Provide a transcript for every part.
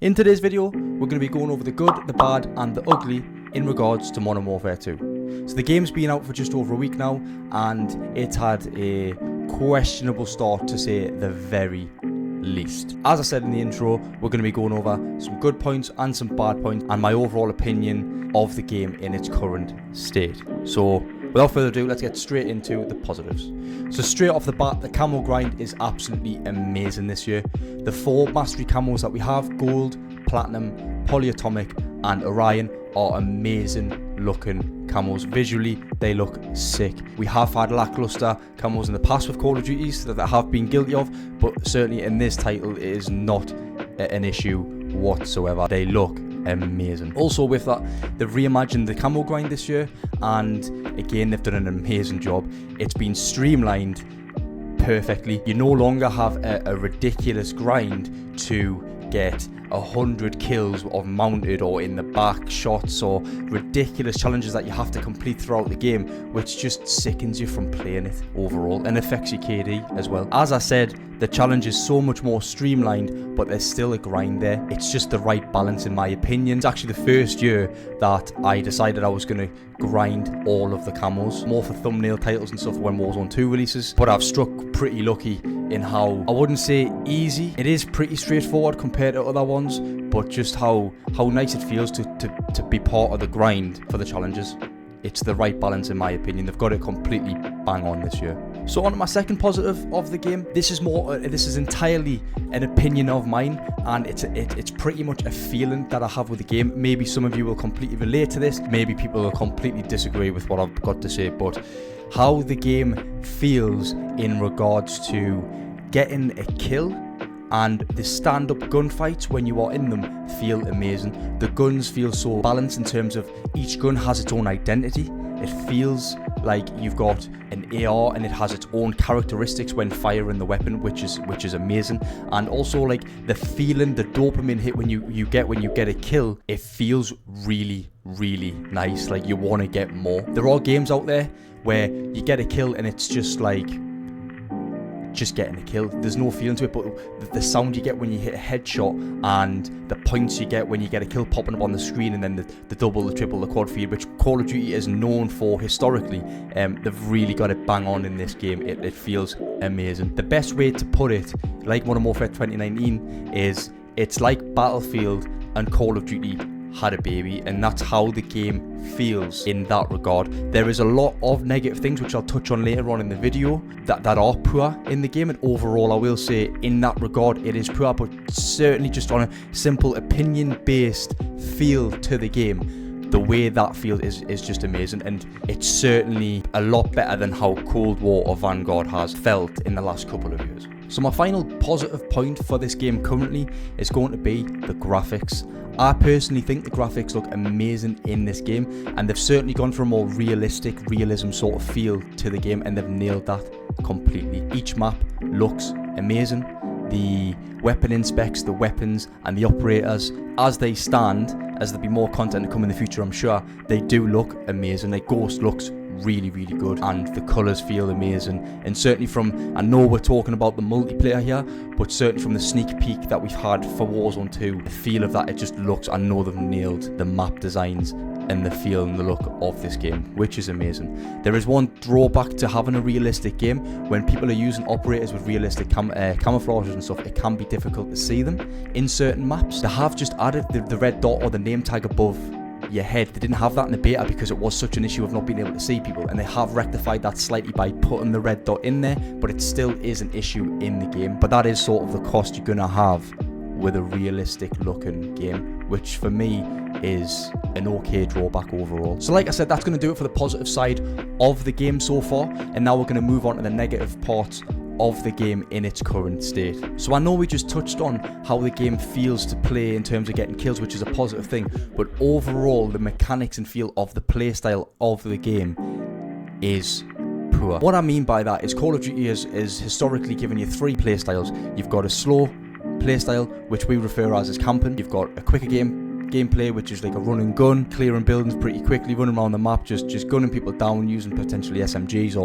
In today's video, we're going to be going over the good, the bad and the ugly in regards to Modern Warfare 2. So the game's been out for just over a week now and it's had a questionable start to say the very least. As I said in the intro, we're going to be going over some good points and some bad points and my overall opinion of the game in its current state. So without further ado, let's get straight into the positives. So straight off the bat, the camo grind is absolutely amazing this year. The 4 mastery camos that we have, gold, platinum, polyatomic and Orion, are amazing looking camos. Visually, they look sick. We have had lackluster camos in the past with Call of Duties that I have been guilty of, but certainly in this title it is not an issue whatsoever. They look amazing. Also with that, they've reimagined the camo grind this year and again they've done an amazing job. It's been streamlined perfectly. You no longer have a ridiculous grind to get 100 kills of mounted or in the back shots or ridiculous challenges that you have to complete throughout the game, which just sickens you from playing it overall and affects your KD as well. As I said, the challenge is so much more streamlined, but there's still a grind there. It's just the right balance in my opinion. It's actually the first year that I decided I was going to grind all of the camos, more for thumbnail titles and stuff when Warzone 2 releases, but I've struck pretty lucky in how, I wouldn't say easy, it is pretty straightforward compared to other ones, but just how nice it feels to be part of the grind for the challenges. It's the right balance in my opinion. They've got it completely bang on this year. So on to my second positive of the game. This is entirely an opinion of mine and it's pretty much a feeling that I have with the game. Maybe some of you will completely relate to this, maybe people will completely disagree with what I've got to say, but how the game feels in regards to getting a kill and the stand-up gunfights when you are in them feel amazing. The guns feel so balanced in terms of each gun has its own identity. It feels like you've got an AR and it has its own characteristics when firing the weapon, which is amazing. And also like the feeling, the dopamine hit when you get a kill, it feels really nice. Like you want to get more. There are games out there where you get a kill and it's just like just getting a kill. There's no feeling to it, but the sound you get when you hit a headshot and the points you get when you get a kill popping up on the screen, and then the double, the triple, the quad feed, which Call of Duty is known for historically, they've really got it bang on in this game. It feels amazing. The best way to put it, like Modern Warfare 2019, is it's like Battlefield and Call of Duty had a baby, and that's how the game feels in that regard. There is a lot of negative things which I'll touch on later on in the video that are poor in the game, and overall I will say in that regard it is poor, but certainly just on a simple opinion based feel to the game, the way that feels is just amazing, and it's certainly a lot better than how Cold War or Vanguard has felt in the last couple of years. So my final positive point for this game currently is going to be the graphics. I personally think the graphics look amazing in this game, and they've certainly gone for a more realism sort of feel to the game, and they've nailed that completely. Each map looks amazing. The weapon inspects, the weapons and the operators as they stand, as there'll be more content to come in the future I'm sure, they do look amazing. Like Ghost looks really good and the colours feel amazing, and certainly from, I know we're talking about the multiplayer here, but certainly from the sneak peek that we've had for Warzone 2, the feel of that, it just looks, I know they've nailed the map designs and the feel and the look of this game, which is amazing. There is one drawback to having a realistic game. When people are using operators with realistic camouflages and stuff, it can be difficult to see them in certain maps. They have just added the red dot or the name tag above your head. They didn't have that in the beta because it was such an issue of not being able to see people, and they have rectified that slightly by putting the red dot in there, but it still is an issue in the game. But that is sort of the cost you're gonna have with a realistic looking game, which for me is an okay drawback overall. So like I said, that's going to do it for the positive side of the game so far, and now we're going to move on to the negative parts of the game in its current state. So I know we just touched on how the game feels to play in terms of getting kills, which is a positive thing, but overall the mechanics and feel of the playstyle of the game is poor. What I mean by that is Call of Duty is historically given you 3 playstyles. You've got a slow playstyle, which we refer as camping. You've got a quicker game gameplay, which is like a run and gun, clearing buildings pretty quickly, running around the map, just gunning people down, using potentially SMGs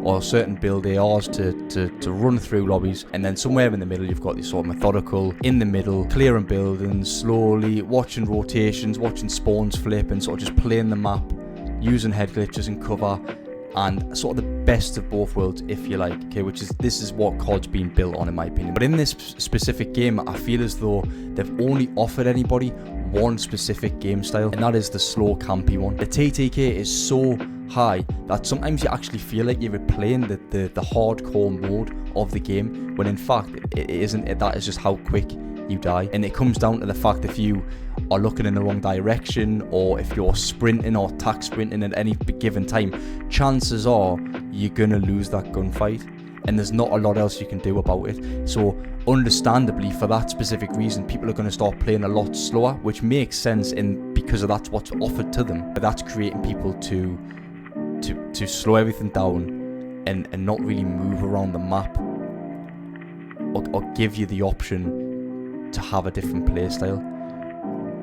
or certain build ARs to run through lobbies. And then somewhere in the middle, you've got this sort of methodical, in the middle, clearing buildings slowly, watching rotations, watching spawns flip, and sort of just playing the map, using head glitches and cover, and sort of the best of both worlds, if you like, okay, this is what COD's been built on, in my opinion. But in this specific game, I feel as though they've only offered anybody one specific game style, and that is the slow campy one. The TTK is so high that sometimes you actually feel like you're playing the hardcore mode of the game, when in fact it isn't. That is just how quick you die. And it comes down to the fact if you are looking in the wrong direction, or if you're sprinting or tack sprinting at any given time, chances are you're gonna lose that gunfight, and there's not a lot else you can do about it. So understandably, for that specific reason, people are going to start playing a lot slower, which makes sense because of that's what's offered to them. But that's creating people to slow everything down and not really move around the map, or give you the option to have a different playstyle.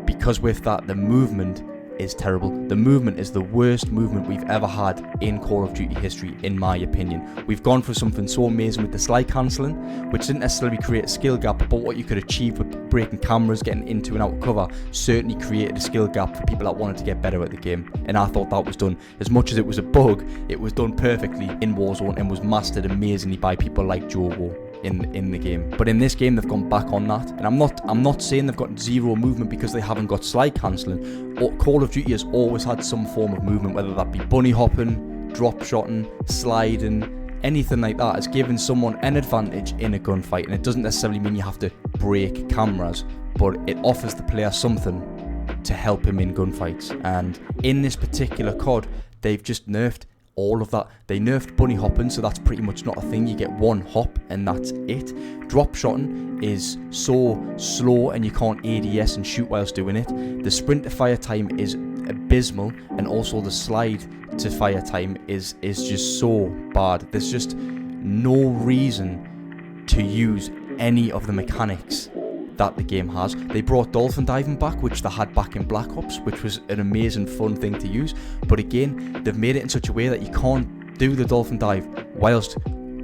Because with that, the movement is terrible. The movement is the worst movement we've ever had in Call of Duty history, in my opinion. We've gone for something so amazing with the slide cancelling, which didn't necessarily create a skill gap, but what you could achieve with breaking cameras, getting into and out of cover, certainly created a skill gap for people that wanted to get better at the game. And I thought that was done, as much as it was a bug, it was done perfectly in Warzone and was mastered amazingly by people like JoeWo in the game. But in this game, they've gone back on that, and I'm not saying they've got zero movement because they haven't got slide cancelling. Call of Duty has always had some form of movement, whether that be bunny hopping, drop shotting, sliding, anything like that. It's giving someone an advantage in a gunfight, and it doesn't necessarily mean you have to break cameras, but it offers the player something to help him in gunfights. And in this particular COD, they've just nerfed all of that. They nerfed bunny hopping, so that's pretty much not a thing. You get one hop and that's it. Drop shotting is so slow and you can't ADS and shoot whilst doing it. The sprint to fire time is abysmal, and also the slide to fire time is just so bad. There's just no reason to use any of the mechanics that the game has. They brought dolphin diving back, which they had back in Black Ops, which was an amazing fun thing to use, but again, they've made it in such a way that you can't do the dolphin dive whilst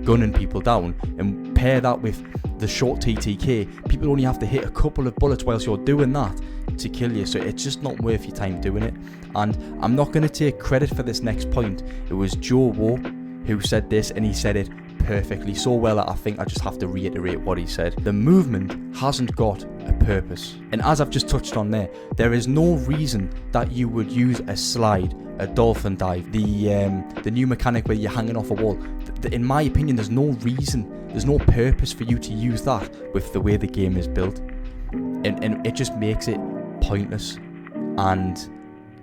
gunning people down. And pair that with the short TTK, people only have to hit a couple of bullets whilst you're doing that to kill you, so it's just not worth your time doing it. And I'm not going to take credit for this next point. It was JoeWo who said this, and he said it perfectly, so well that I think I just have to reiterate what he said. The movement hasn't got a purpose, and as I've just touched on there is no reason that you would use a slide, a dolphin dive, the new mechanic where you're hanging off a wall. In my opinion, there's no reason, there's no purpose for you to use that with the way the game is built, and it just makes it pointless. And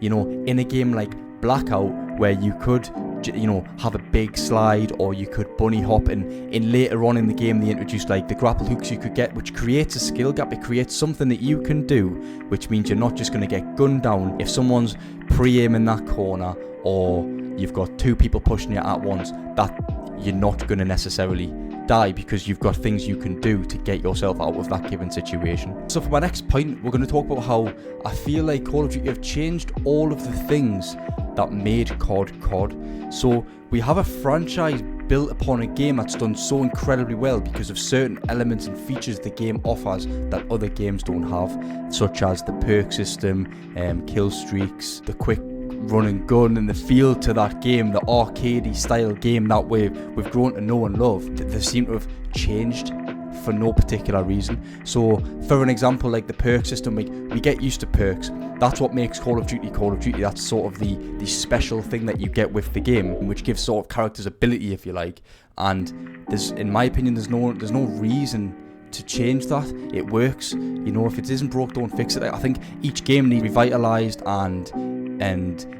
you know, in a game like Blackout, where you could, you know, have a big slide, or you could bunny hop, and in later on in the game they introduced like the grapple hooks you could get, which creates a skill gap. It creates something that you can do, which means you're not just going to get gunned down if someone's pre-aiming that corner, or you've got two people pushing you at once, that you're not going to necessarily die, because you've got things you can do to get yourself out of that given situation. So for my next point, we're going to talk about how I feel like Call of Duty have changed all of the things that made COD. So we have a franchise built upon a game that's done so incredibly well because of certain elements and features the game offers that other games don't have, such as the perk system, kill streaks, the quick run and gun, and the feel to that game, the arcadey style game that we've grown to know and love. They seem to have changed for no particular reason. So for an example, like the perk system, we get used to perks. That's what makes Call of Duty Call of Duty. That's sort of the special thing that you get with the game, which gives sort of characters ability, if you like. And there's, in my opinion, there's no reason to change that. It works. You know, if it isn't broke, don't fix it. I think each game needs revitalized and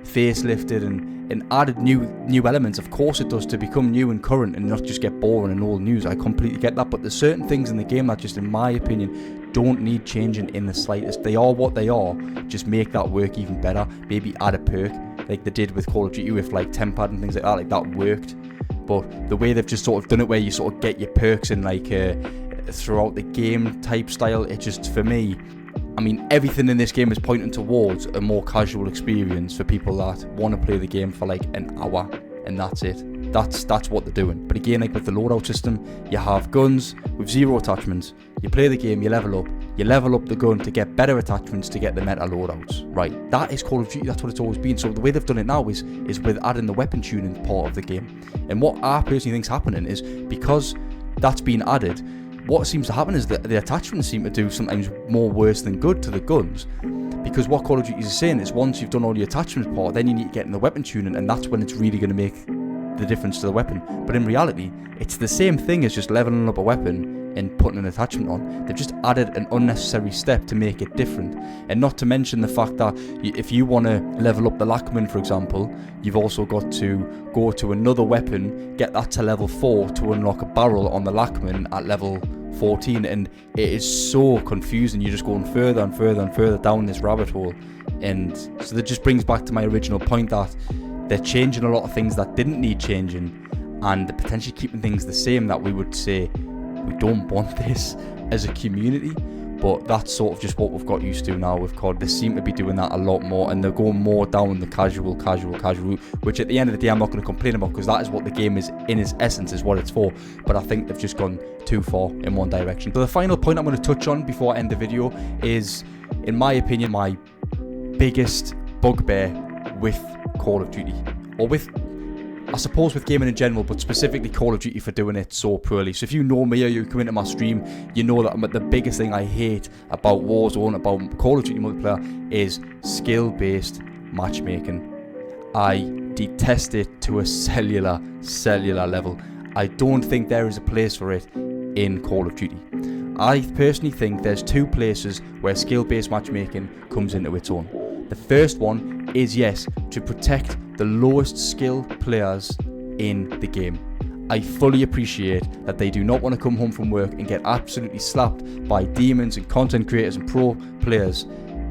facelifted and added new elements. Of course it does, to become new and current and not just get boring and old news. I completely get that, but there's certain things in the game that just, in my opinion, don't need changing in the slightest. They are what they are. Just make that work even better. Maybe add a perk like they did with Call of Duty with like Tempad and things like that. Like that worked. But the way they've just sort of done it, where you sort of get your perks in like throughout the game type style, it just, for me, I mean, everything in this game is pointing towards a more casual experience for people that want to play the game for like an hour, and that's it. That's what they're doing. But again, like with the loadout system, you have guns with 0 attachments. You play the game, you level up the gun to get better attachments to get the meta loadouts. Right, that is Call of Duty, that's what it's always been. So the way they've done it now is with adding the weapon tuning part of the game. And what I personally think is happening is, because that's been added, what seems to happen is that the attachments seem to do sometimes more worse than good to the guns. Because what Call of Duty is saying is, once you've done all the attachments part, then you need to get in the weapon tuning, and that's when it's really going to make the difference to the weapon. But in reality, it's the same thing as just leveling up a weapon and putting an attachment on. They've just added an unnecessary step to make it different. And not to mention the fact that if you want to level up the Lachman, for example, you've also got to go to another weapon, get that to level 4 to unlock a barrel on the Lachman at level 14, and it is so confusing. You're just going further and further and further down this rabbit hole. And so that just brings back to my original point that they're changing a lot of things that didn't need changing, and they're potentially keeping things the same that we would say we don't want this as a community. But that's sort of just what we've got used to now with COD. They seem to be doing that a lot more, and they're going more down the casual route, which at the end of the day I'm not going to complain about, because that is what the game is in its essence, is what it's for. But I think they've just gone too far in one direction. So the final point I'm going to touch on before I end the video is, in my opinion, my biggest bugbear with Call of Duty, or with, I suppose, with gaming in general, but specifically Call of Duty for doing it so poorly. So if you know me or you come into my stream, you know that the biggest thing I hate about Warzone, about Call of Duty multiplayer, is skill-based matchmaking. I detest it to a cellular level. I don't think there is a place for it in Call of Duty. I personally think there's 2 places where skill-based matchmaking comes into its own. The first one is, yes, to protect the lowest skill players in the game. I fully appreciate that they do not want to come home from work and get absolutely slapped by demons and content creators and pro players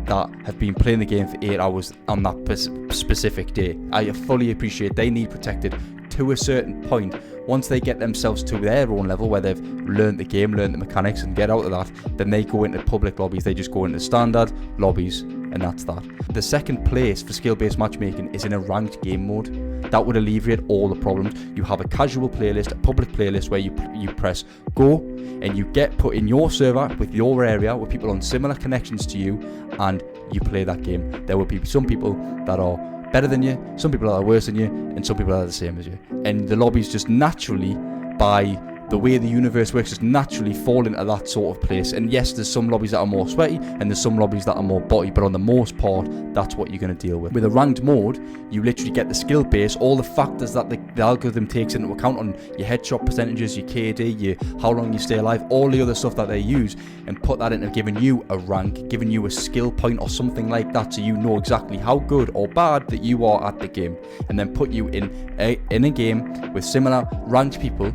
that have been playing the game for 8 hours on that specific day. I fully appreciate they need protected to a certain point. Once they get themselves to their own level where they've learned the game, learned the mechanics, and get out of that, then they go into public lobbies. They just go into standard lobbies, and that's that. The second place for skill-based matchmaking is in a ranked game mode. That would alleviate all the problems. You have a casual playlist, a public playlist, where you press go, and you get put in your server with your area with people on similar connections to you, and you play that game. There will be some people that are better than you, some people that are worse than you, and some people that are the same as you. And the lobbies just naturally, by the way the universe works, just naturally fall into that sort of place. And yes, there's some lobbies that are more sweaty, and there's some lobbies that are more botty, but on the most part, that's what you're going to deal with. With a ranked mode, you literally get the skill base, all the factors that the algorithm takes into account on your headshot percentages, your KD, how long you stay alive, all the other stuff that they use, and put that into giving you a rank, giving you a skill point or something like that, so you know exactly how good or bad that you are at the game, and then put you in a game with similar ranked people.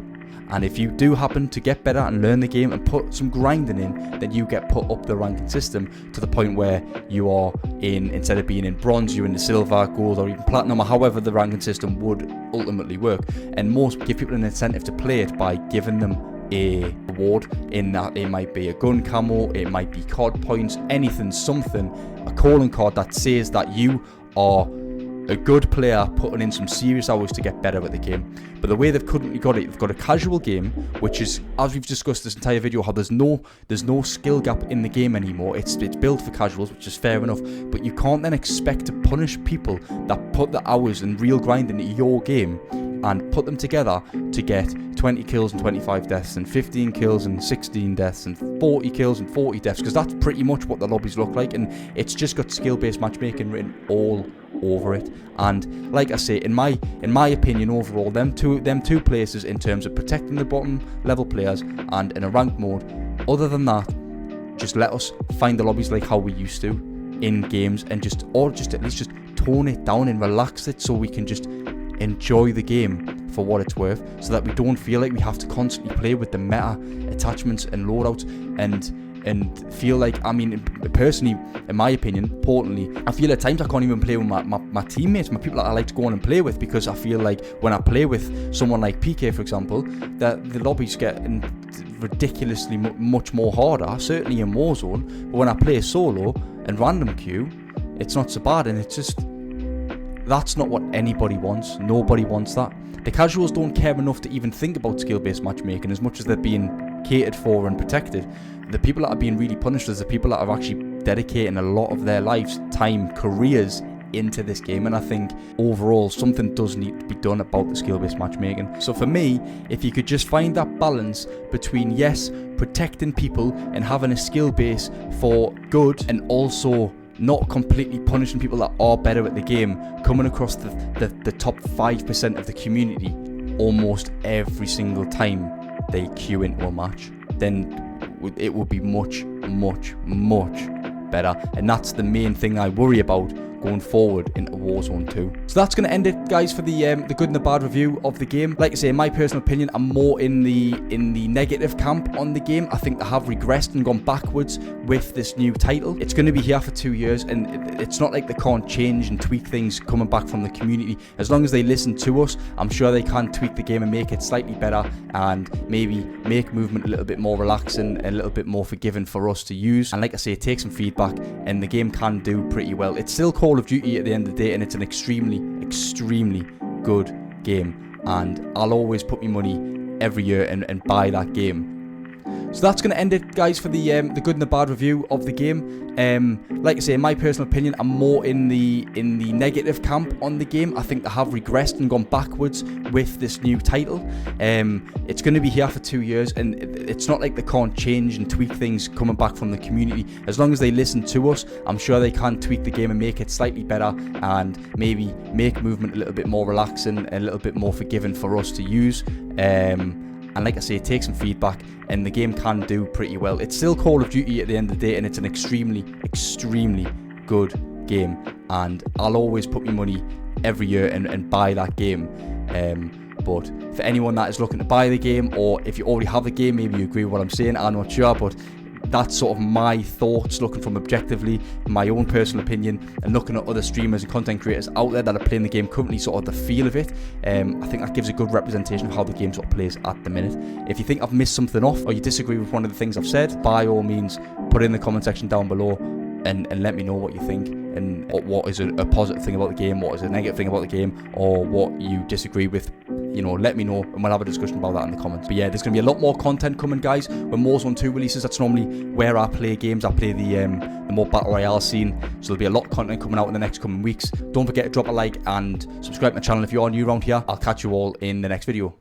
And if you do happen to get better and learn the game and put some grinding in, then you get put up the ranking system to the point where you are in, instead of being in bronze, you're in the silver, gold, or even platinum, or however the ranking system would ultimately work. And most give people an incentive to play it by giving them a reward, in that it might be a gun camo, it might be COD points, anything, something, a calling card that says that you are a good player putting in some serious hours to get better at the game. But the way they've currently got it, they've got a casual game, which is, as we've discussed this entire video, how there's no skill gap in the game anymore. It's built for casuals, which is fair enough, but you can't then expect to punish people that put the hours and real grind into your game and put them together to get 20 kills and 25 deaths, and 15 kills and 16 deaths, and 40 kills and 40 deaths, because that's pretty much what the lobbies look like, and it's just got skill-based matchmaking written all over it. And like I say, in my opinion, overall, them two places in terms of protecting the bottom level players and in a ranked mode, other than that, just let us find the lobbies like how we used to in games, and just at least just tone it down and relax it, so we can just enjoy the game for what it's worth, so that we don't feel like we have to constantly play with the meta attachments and loadouts, and feel like, I mean, personally, in my opinion, importantly, I feel at times I can't even play with my teammates, my people that I like to go on and play with, because I feel like when I play with someone like PK, for example, that the lobbies get ridiculously much more harder, certainly in Warzone, but when I play solo and random queue, it's not so bad, and it's just, that's not what anybody wants. Nobody wants that. The casuals don't care enough to even think about skill-based matchmaking as much as they're being catered for and protected. The people that are being really punished is the people that are actually dedicating a lot of their lives, time, careers into this game, and I think overall something does need to be done about the skill-based matchmaking. So for me, if you could just find that balance between, yes, protecting people and having a skill base for good, and also not completely punishing people that are better at the game, coming across the top 5% of the community almost every single time they queue into a match, then it would be much, much, much better. And that's the main thing I worry about going forward into Warzone 2. So that's going to end it, guys, for the good and the bad review of the game. Like I say, in my personal opinion, I'm more in the negative camp on the game. I think they have regressed and gone backwards with this new title. It's going to be here for 2 years, and it's not like they can't change and tweak things coming back from the community. As long as they listen to us, I'm sure they can tweak the game and make it slightly better, and maybe make movement a little bit more relaxing and a little bit more forgiving for us to use. And like I say, take some feedback, and the game can do pretty well. It's still Call of Duty at the end of the day, and it's an extremely, extremely good game, and I'll always put my money every year and buy that game. So that's going to end it, guys, for the good and the bad review of the game. Like I say, in my personal opinion, I'm more in the negative camp on the game. I think they have regressed and gone backwards with this new title. It's going to be here for 2 years, and it's not like they can't change and tweak things coming back from the community. As long as they listen to us, I'm sure they can tweak the game and make it slightly better, and maybe make movement a little bit more relaxing, a little bit more forgiving for us to use. And like I say, take some feedback, and the game can do pretty well. It's still Call of Duty at the end of the day, and it's an extremely, extremely good game, and I'll always put my money every year and buy that game. But for anyone that is looking to buy the game, or if you already have the game, maybe you agree with what I'm saying, I'm not sure, but that's sort of my thoughts, looking from objectively, my own personal opinion, and looking at other streamers and content creators out there that are playing the game currently, sort of the feel of it. I think that gives a good representation of how the game sort of plays at the minute. If you think I've missed something off, or you disagree with one of the things I've said, by all means, put it in the comment section down below, and let me know what you think, and what is a positive thing about the game, what is a negative thing about the game, or what you disagree with. You know, let me know, and we'll have a discussion about that in the comments. But yeah, there's going to be a lot more content coming, guys. When Warzone 2 releases, that's normally where I play games. I play the more Battle Royale scene, so there'll be a lot of content coming out in the next coming weeks. Don't forget to drop a like and subscribe to my channel if you are new around here. I'll catch you all in the next video.